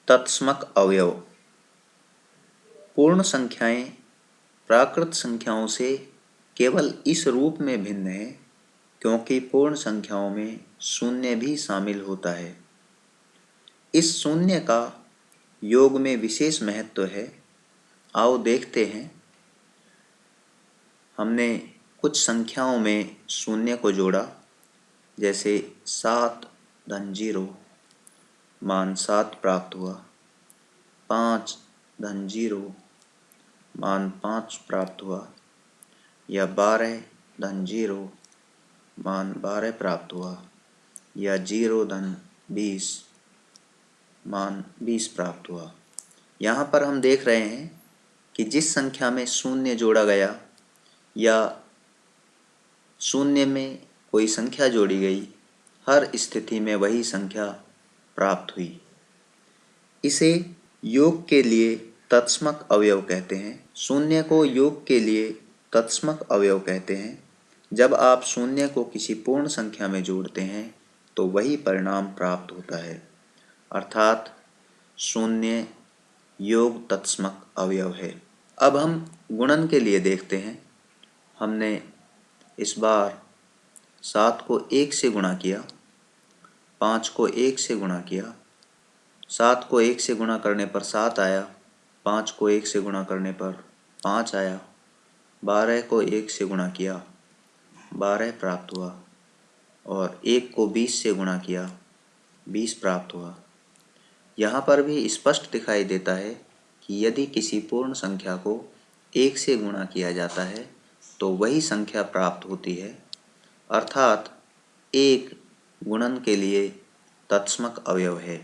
तत्समक अवयव। पूर्ण संख्याएं प्राकृत संख्याओं से केवल इस रूप में भिन्न है क्योंकि पूर्ण संख्याओं में शून्य भी शामिल होता है। इस शून्य का योग में विशेष महत्व है। आओ देखते हैं। हमने कुछ संख्याओं में शून्य को जोड़ा, जैसे 7 धन 0 मान 7 प्राप्त हुआ, 5 धन 0 मान 5 प्राप्त हुआ, या 12 धन 0 मान 12 प्राप्त हुआ, या 0 धन 20 मान 20 प्राप्त हुआ। यहाँ पर हम देख रहे हैं कि जिस संख्या में शून्य जोड़ा गया या शून्य में कोई संख्या जोड़ी गई, हर स्थिति में वही संख्या प्राप्त हुई। इसे योग के लिए तत्समक अवयव कहते हैं। शून्य को योग के लिए तत्समक अवयव कहते हैं। जब आप शून्य को किसी पूर्ण संख्या में जोड़ते हैं तो वही परिणाम प्राप्त होता है, अर्थात शून्य योग तत्समक अवयव है। अब हम गुणन के लिए देखते हैं। हमने इस बार 7 को 1 से गुणा किया, 5 को 1 से गुणा किया। 7 को 1 से गुणा करने पर 7 आया, 5 को 1 से गुणा करने पर 5 आया। 12 को 1 से गुणा किया, 12 प्राप्त हुआ, और 1 को 20 से गुणा किया, 20 प्राप्त हुआ। यहाँ पर भी स्पष्ट दिखाई देता है कि यदि किसी पूर्ण संख्या को 1 से गुणा किया जाता है तो वही संख्या प्राप्त होती है, अर्थात 1 गुणन के लिए तत्समक अवयव है।